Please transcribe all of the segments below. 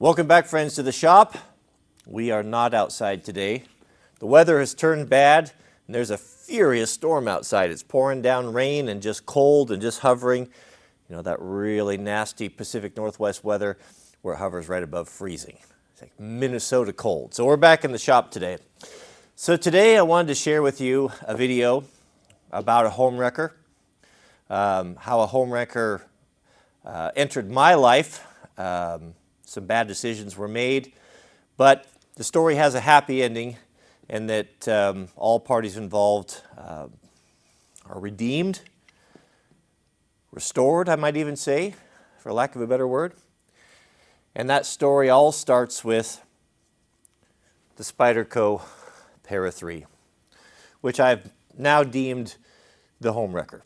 Welcome back, friends, to the shop. We are not outside today. The weather has turned bad, and there's a furious storm outside. It's pouring down rain and just cold and just hovering. You know, that really nasty Pacific Northwest weather where it hovers right above freezing. It's like Minnesota cold. So we're back in the shop today. So today I wanted to share with you a video about a home wrecker, how a home wrecker entered my life. Some bad decisions were made, but the story has a happy ending, and that all parties involved are redeemed, restored, I might even say, for lack of a better word. And that story all starts with the Spyderco Para 3, which I've now deemed the home wrecker.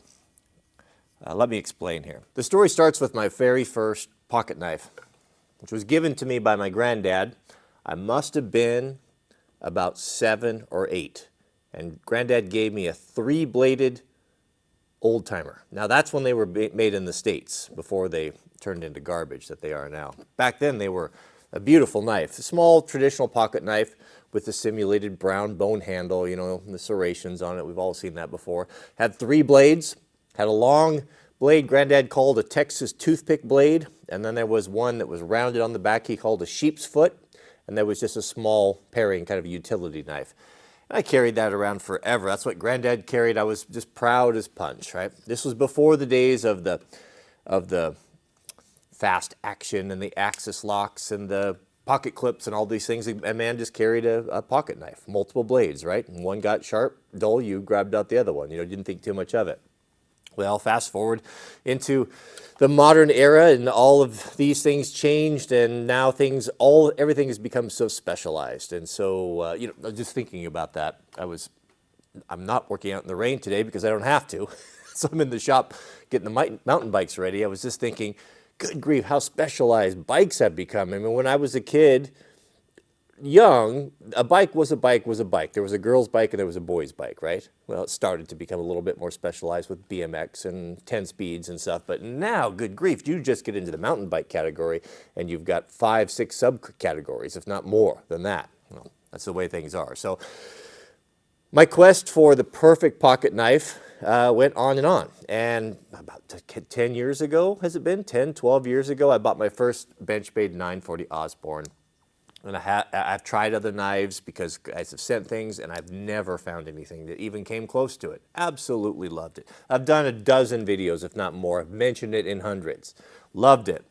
Let me explain here. The story starts with my very first pocket knife, which was given to me by my granddad. I must have been about 7 or 8. And granddad gave me a 3-bladed old timer. Now that's when they were made in the States, before they turned into garbage that they are now. Back then they were a beautiful knife. A small traditional pocket knife with the simulated brown bone handle, you know, the serrations on it. We've all seen that before. Had 3 blades, had a long blade granddad called a Texas toothpick blade, and then there was one that was rounded on the back he called a sheep's foot, and there was just a small paring kind of utility knife. And I carried that around forever. That's what granddad carried. I was just proud as punch, right? This was before the days of the fast action and the axis locks and the pocket clips and all these things. A man just carried a pocket knife, multiple blades, right? And one got sharp, dull, you grabbed out the other one. You know, didn't think too much of it. Well, fast forward into the modern era, and all of these things changed, and now everything has become so specialized. And so, you know, just thinking about that, I'm not working out in the rain today because I don't have to. So I'm in the shop getting the mountain bikes ready. I was just thinking, good grief, how specialized bikes have become. I mean, when I was a kid, young, a bike was a bike was a bike. There was a girl's bike and there was a boy's bike, right? Well, it started to become a little bit more specialized with BMX and 10 speeds and stuff. But now, good grief, you just get into the mountain bike category and you've got 5, 6 subcategories, if not more than that. Well, that's the way things are. So my quest for the perfect pocket knife went on and on. And about 10 years ago, has it been? 10, 12 years ago, I bought my first benchmade 940 Osborne. And I've tried other knives because guys have sent things, and I've never found anything that even came close to it. Absolutely loved it. I've done a dozen videos, if not more. I've mentioned it in hundreds. Loved it.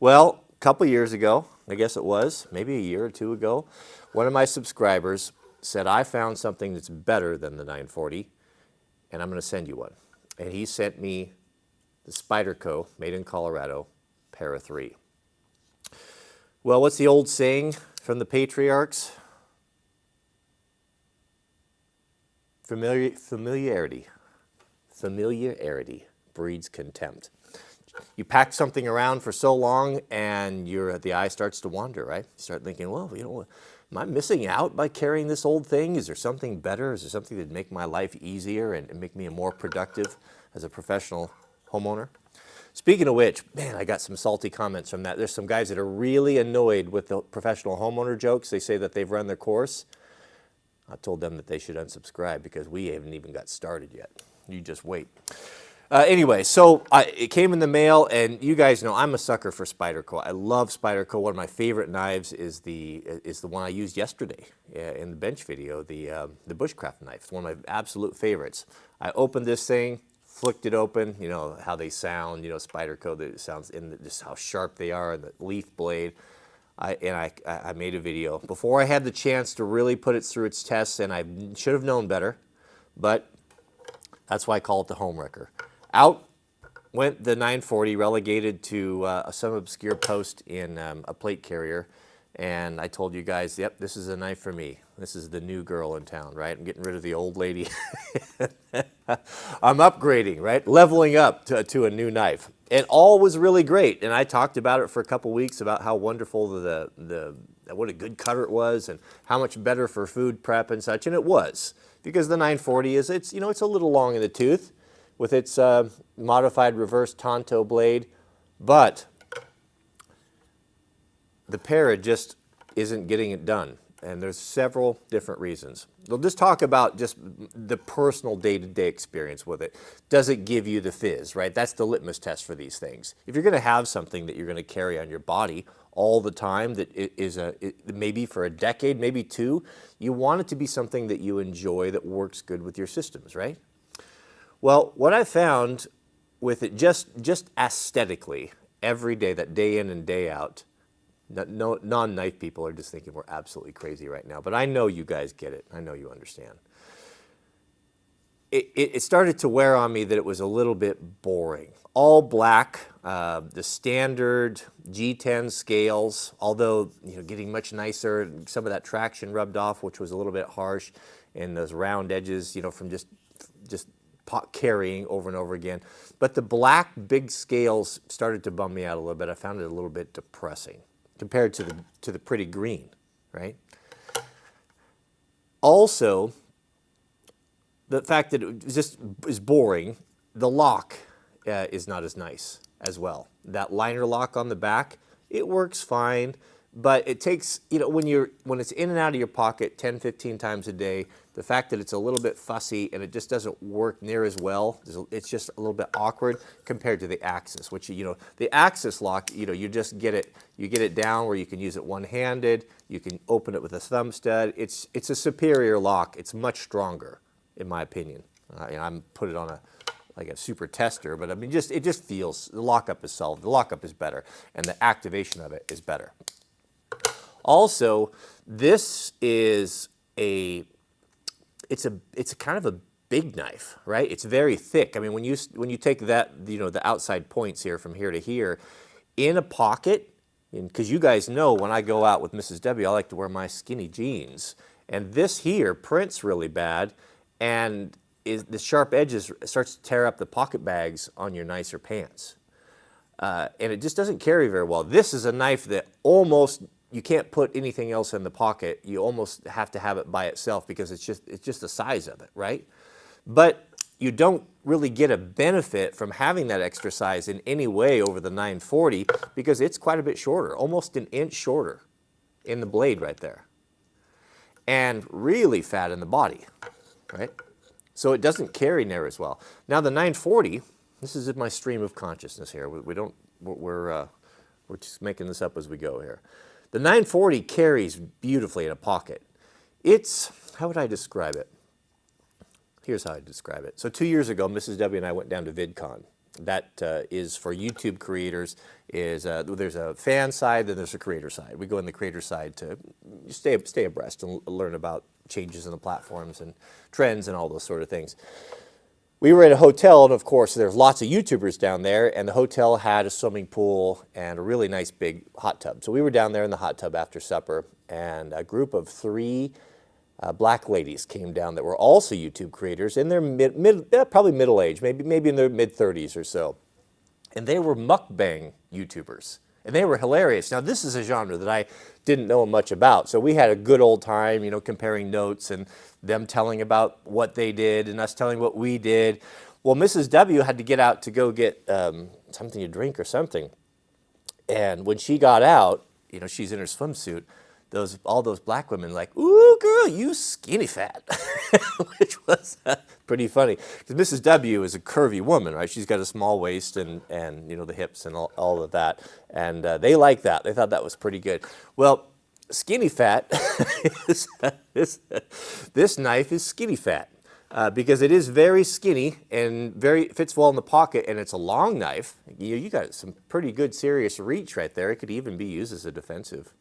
Well, a couple years ago, I guess it was, maybe a year or 2 ago, one of my subscribers said, I found something that's better than the 940, and I'm going to send you one. And he sent me the Spyderco, made in Colorado, Para 3. Well, what's the old saying from the patriarchs? Familiarity breeds contempt. You pack something around for so long and the eye starts to wander, right? You start thinking, well, you know, am I missing out by carrying this old thing? Is there something better? Is there something that'd make my life easier and make me more productive as a professional homeowner? Speaking of which, man, I got some salty comments from that. There's some guys that are really annoyed with the professional homeowner jokes. They say that they've run their course. I told them that they should unsubscribe because we haven't even got started yet. You just wait. Anyway, so it came in the mail, and you guys know I'm a sucker for Spyderco. I love Spyderco. One of my favorite knives is the one I used yesterday in the bench video, the bushcraft knife. It's one of my absolute favorites. I opened this thing, flicked it open, you know how they sound, you know, Spyderco, that sounds just how sharp they are, and the leaf blade. I made a video before I had the chance to really put it through its tests, and I should have known better, but that's why I call it the home wrecker. Out went the 940, relegated to some obscure post in a plate carrier, and I told you guys, yep, this is a knife for me. This is the new girl in town, right? I'm getting rid of the old lady. I'm upgrading, right? Leveling up to a new knife. And all was really great. And I talked about it for a couple weeks about how wonderful what a good cutter it was and how much better for food prep and such. And it was, because the 940 it's a little long in the tooth with its modified reverse Tonto blade. But the para just isn't getting it done. And there's several different reasons. We'll just talk about just the personal day-to-day experience with it. Does it give you the fizz, right? That's the litmus test for these things. If you're going to have something that you're going to carry on your body all the time, that maybe for a decade, maybe two, you want it to be something that you enjoy, that works good with your systems, right? Well, what I found with it, just aesthetically, every day, that day in and day out, no, non-knife people are just thinking we're absolutely crazy right now, but I know you guys get it. I know you understand. It started to wear on me that it was a little bit boring. All black, the standard G10 scales, although getting much nicer. Some of that traction rubbed off, which was a little bit harsh, and those round edges, from just carrying over and over again. But the black big scales started to bum me out a little bit. I found it a little bit depressing compared to the pretty green, right? Also, the fact that it just is boring, the lock is not as nice as well. That liner lock on the back, it works fine, but it takes, when it's in and out of your pocket 10, 15 times a day, the fact that it's a little bit fussy and it just doesn't work near as well, it's just a little bit awkward compared to the Axis, which, the Axis lock, you just get it down where you can use it one-handed, you can open it with a thumb stud. It's a superior lock. It's much stronger, in my opinion. I'm put it on like a super tester, but I mean, it just feels, the lockup is solid, the lockup is better, and the activation of it is better. Also, this is it's a kind of a big knife, right? It's very thick. I mean, when you take that, the outside points here from here to here, in a pocket, because you guys know when I go out with Mrs. W, I like to wear my skinny jeans, and this here prints really bad, and the sharp edges starts to tear up the pocket bags on your nicer pants, and it just doesn't carry very well. This is a knife that almost, you can't put anything else in the pocket. You almost have to have it by itself because it's just the size of it, right? But you don't really get a benefit from having that extra size in any way over the 940 because it's quite a bit shorter, almost an inch shorter in the blade right there, and really fat in the body, right? So it doesn't carry near as well. Now the 940, this is in my stream of consciousness here. We're just making this up as we go here. The 940 carries beautifully in a pocket. It's, how would I describe it? Here's how I describe it. So 2 years ago, Mrs. W and I went down to VidCon. That is for YouTube creators. There's a fan side, then there's a creator side. We go in the creator side to stay abreast and learn about changes in the platforms and trends and all those sort of things. We were at a hotel, and of course, there's lots of YouTubers down there, and the hotel had a swimming pool and a really nice big hot tub. So we were down there in the hot tub after supper, and a group of 3 black ladies came down that were also YouTube creators in their probably middle age, maybe in their mid-30s or so. And they were mukbang YouTubers, and they were hilarious. Now, this is a genre that I didn't know much about, so we had a good old time, comparing notes and them telling about what they did and us telling what we did. Well, Mrs. W had to get out to go get something to drink or something. And when she got out, she's in her swimsuit, all those black women like, "Ooh, girl, you skinny fat," which was pretty funny. Because Mrs. W is a curvy woman, right? She's got a small waist and the hips and all of that. And they like that. They thought that was pretty good. Well, skinny fat, this knife is skinny fat because it is very skinny and fits well in the pocket, and it's a long knife. You got some pretty good serious reach right there. It could even be used as a defensive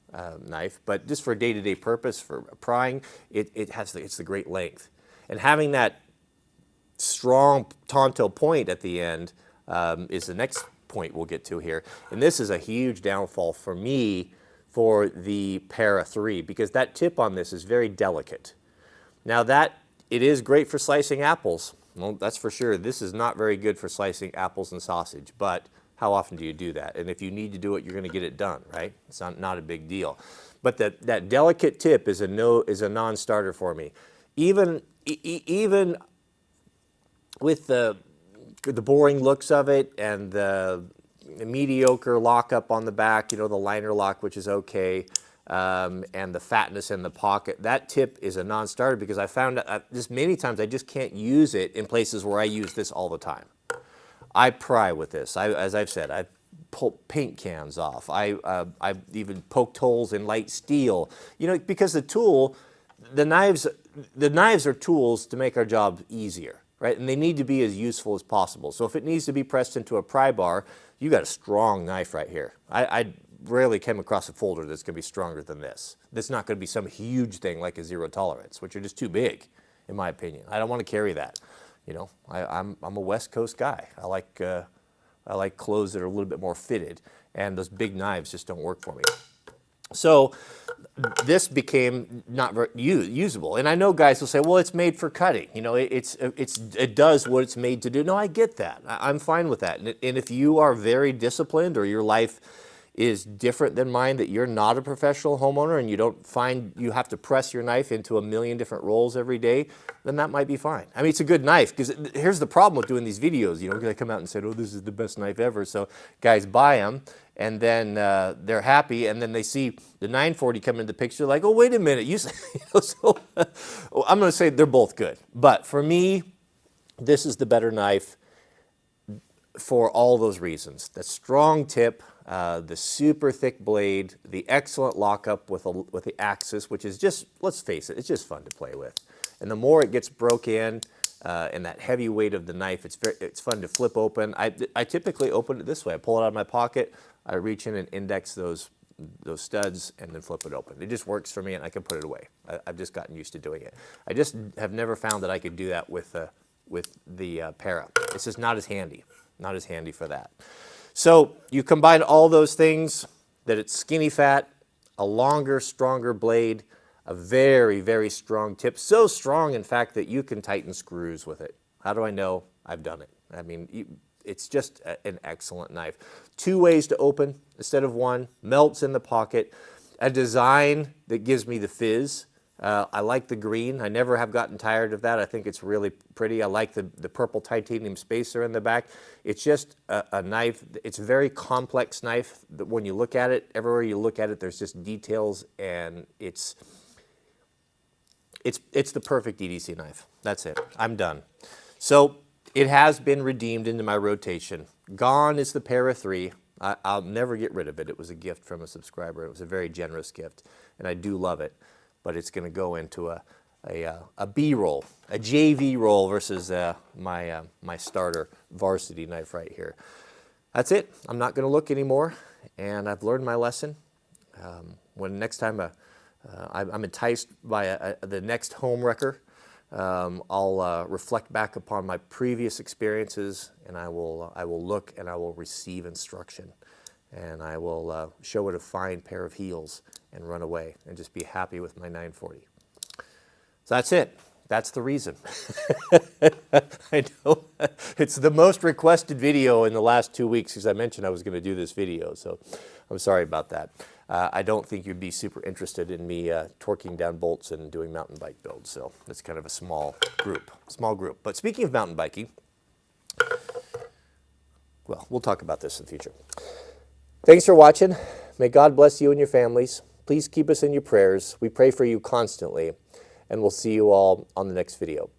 knife, but just for day-to-day purpose, for prying, it's the great length. And having that strong tonto point at the end is the next point we'll get to here. And this is a huge downfall for me for the Para 3 because that tip on this is very delicate. Now it is great for slicing apples. Well, that's for sure. This is not very good for slicing apples and sausage, but how often do you do that? And if you need to do it, you're going to get it done, right? It's not a big deal. But that delicate tip is a non-starter for me. Even with the boring looks of it and the mediocre lockup on the back, you know, the liner lock, which is okay, and the fatness in the pocket. That tip is a non-starter because I found just many times I just can't use it in places where I use this all the time. I pry with this. As I've said, I've pulled paint cans off. I've even poked holes in light steel. You know, because the tool, the knives are tools to make our job easier, right? And they need to be as useful as possible. So if it needs to be pressed into a pry bar, you got a strong knife right here. I rarely came across a folder that's going to be stronger than this. This is not going to be some huge thing like a zero tolerance, which are just too big, in my opinion. I don't want to carry that. You know, I'm a West Coast guy. I like clothes that are a little bit more fitted, and those big knives just don't work for me. So this became not very usable. And I know guys will say, well, it's made for cutting. You know, it does what it's made to do. No, I get that. I'm fine with that. And if you are very disciplined or your life is different than mine, that you're not a professional homeowner and you don't find you have to press your knife into a million different rolls every day, then that might be fine. I mean, it's a good knife, because here's the problem with doing these videos. You know, they come out and say, oh, this is the best knife ever. So guys buy them, and then they're happy, and then they see the 940 come into the picture, like, oh, wait a minute. You know, so I'm going to say they're both good. But for me, this is the better knife for all those reasons. The strong tip, the super thick blade, the excellent lockup with the axis, which is just, let's face it, it's just fun to play with. And the more it gets broke in, and that heavy weight of the knife, it's fun to flip open. I typically open it this way. I pull it out of my pocket, I reach in and index those studs, and then flip it open. It just works for me, and I can put it away. I've just gotten used to doing it. I just have never found that I could do that with the Para. It's just not as handy. Not as handy for that. So you combine all those things, that it's skinny fat, a longer, stronger blade, a very, very strong tip. So strong, in fact, that you can tighten screws with it. How do I know? I've done it. I mean, it's just an excellent knife. 2 ways to open instead of one. Melts in the pocket. A design that gives me the fizz. I like the green. I never have gotten tired of that. I think it's really pretty. I like the purple titanium spacer in the back. It's just a knife. It's a very complex knife. That when you look at it, everywhere you look at it, there's just details, and it's the perfect EDC knife. That's it. I'm done. So it has been redeemed into my rotation. Gone is the Para 3. I'll never get rid of it. It was a gift from a subscriber. It was a very generous gift, and I do love it. But it's going to go into a B roll, a JV roll versus my starter varsity knife right here. That's it. I'm not going to look anymore, and I've learned my lesson. When next time I'm enticed by the next HOMEWRECKER, I'll reflect back upon my previous experiences, and I will look and I will receive instruction, and I will show it a fine pair of heels and run away and just be happy with my 940. So that's it. That's the reason. I know it's the most requested video in the last 2 weeks, because I mentioned I was going to do this video, so I'm sorry about that. I don't think you'd be super interested in me torquing down bolts and doing mountain bike builds, so it's kind of a small group. But speaking of mountain biking, well, we'll talk about this in the future. Thanks for watching. May God bless you and your families. Please keep us in your prayers. We pray for you constantly, and we'll see you all on the next video.